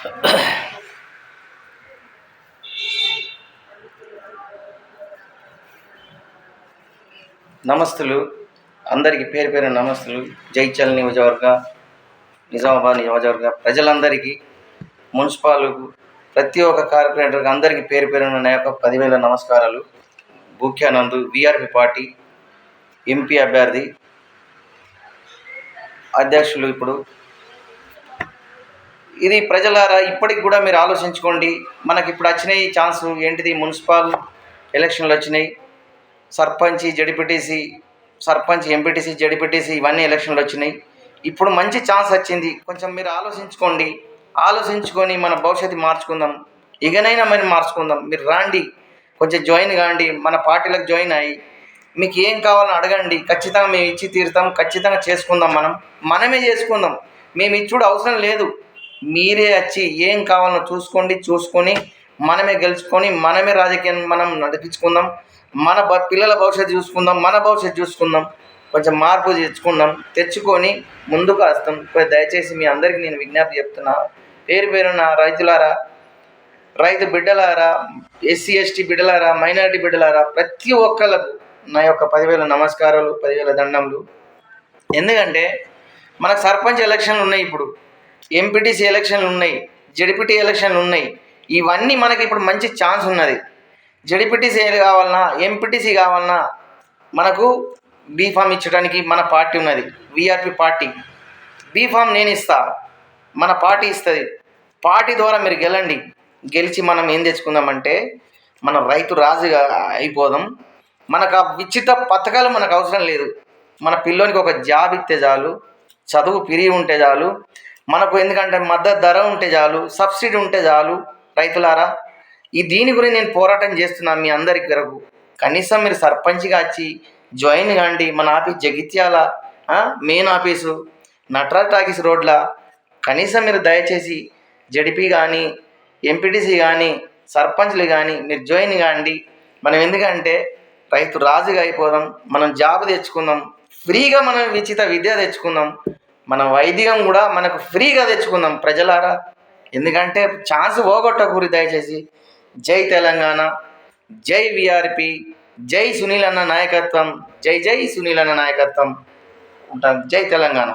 నమస్తులు అందరికీ పేరు పేరు నమస్తులు. జైచల్ నియోజకవర్గ నిజామాబాద్ నియోజకవర్గ ప్రజలందరికీ, మున్సిపాలకు, ప్రతి ఒక్క కార్పొరేటర్కి అందరికీ పేరు పేరున నా యొక్క 10,000 నమస్కారాలు. భూక్యానందు విఆర్పి పార్టీ ఎంపీ అభ్యర్థి అధ్యక్షులు. ఇప్పుడు ఇది ప్రజలారా ఇప్పటికి కూడా మీరు ఆలోచించుకోండి. మనకి ఇప్పుడు వచ్చినాయి ఛాన్స్ ఏంటిది? మున్సిపల్ ఎలక్షన్లు వచ్చినాయి. Sarpanch, ZPTC, sarpanch, MPTC, ZPTC ఇవన్నీ ఎలక్షన్లు వచ్చినాయి. ఇప్పుడు మంచి ఛాన్స్ వచ్చింది. కొంచెం మీరు ఆలోచించుకోండి. ఆలోచించుకొని మన భవిష్యత్తు మార్చుకుందాం. ఇకనైనా మరి మార్చుకుందాం. మీరు రాండి, కొంచెం జాయిన్ కాండి, మన పార్టీలకు జాయిన్ అయ్యి మీకు ఏం కావాలని అడగండి. ఖచ్చితంగా మేము ఇచ్చి తీరుతాం. ఖచ్చితంగా చేసుకుందాం. మనమే చేసుకుందాం. మేము ఇచ్చుడు అవసరం లేదు. మీరే వచ్చి ఏం కావాలనో చూసుకొని మనమే గెలుచుకొని మనమే రాజకీయం మనం నడిపించుకుందాం. మన పిల్లల భవిష్యత్తు చూసుకుందాం. మన భవిష్యత్తు చూసుకుందాం. కొంచెం మార్పు తెచ్చుకొని ముందుకు వస్తాం. దయచేసి మీ అందరికీ నేను విజ్ఞప్తి చెప్తున్నా. పేరు పేరున రైతులారా, రైతు బిడ్డలారా, ఎస్సీ ఎస్టీ బిడ్డలారా, మైనారిటీ బిడ్డలారా, ప్రతి ఒక్కళ్ళకు నా యొక్క 10,000 నమస్కారాలు, 10,000 దండములు. ఎందుకంటే మనకు సర్పంచ్ ఎలక్షన్లు ఉన్నాయి, ఇప్పుడు ఎంపీటీసీ ఎలక్షన్లు ఉన్నాయి, జడిపిటి ఎలక్షన్లు ఉన్నాయి. ఇవన్నీ మనకి ఇప్పుడు మంచి ఛాన్స్ ఉన్నది. జడిపిటిసి కావాలన్నా, ఎంపీటీసీ కావాలన్నా మనకు బీఫామ్ ఇచ్చడానికి మన పార్టీ ఉన్నది, విఆర్పి పార్టీ. బీఫామ్ నేను ఇస్తా, మన పార్టీ ఇస్తుంది. పార్టీ ద్వారా మీరు గెలిచి మనం ఏం తెచ్చుకుందామంటే మనం రైతు రాజుగా అయిపోదాం. మనకు ఆ ఉచిత పథకాలు మనకు అవసరం లేదు. మన పిల్లోనికి ఒక జాబ్ ఇస్తే చాలు, చదువు ఫ్రీ ఉంటే చాలు మనకు. ఎందుకంటే మద్దతు ధర ఉంటే చాలు, సబ్సిడీ ఉంటే చాలు. రైతులారా, దీని గురించి నేను పోరాటం చేస్తున్నాను మీ అందరి వరకు. కనీసం మీరు సర్పంచ్గా వచ్చి జాయిన్ కాండి. మన office Jagtial main office Nataraj talkies రోడ్ల. కనీసం మీరు దయచేసి జడిపి కానీ, ఎంపీటీసీ కానీ, సర్పంచ్లు కానీ మీరు జాయిన్ కాండి. మనం ఎందుకంటే రైతు రాజుగా అయిపోదాం. మనం జాబ్ తెచ్చుకుందాం. ఫ్రీగా మనం ఉచిత విద్య తెచ్చుకుందాం. మన వైద్యం కూడా మనకు ఫ్రీగా తెచ్చుకుందాం ప్రజలారా. ఎందుకంటే ఛాన్స్ పోగొట్టకూరి దయచేసి. జై తెలంగాణ, జై విఆర్పి, జై సునీల్ అన్న నాయకత్వం, జై జై సునీల్ అన్న నాయకత్వం ఉంటాం. జై తెలంగాణ.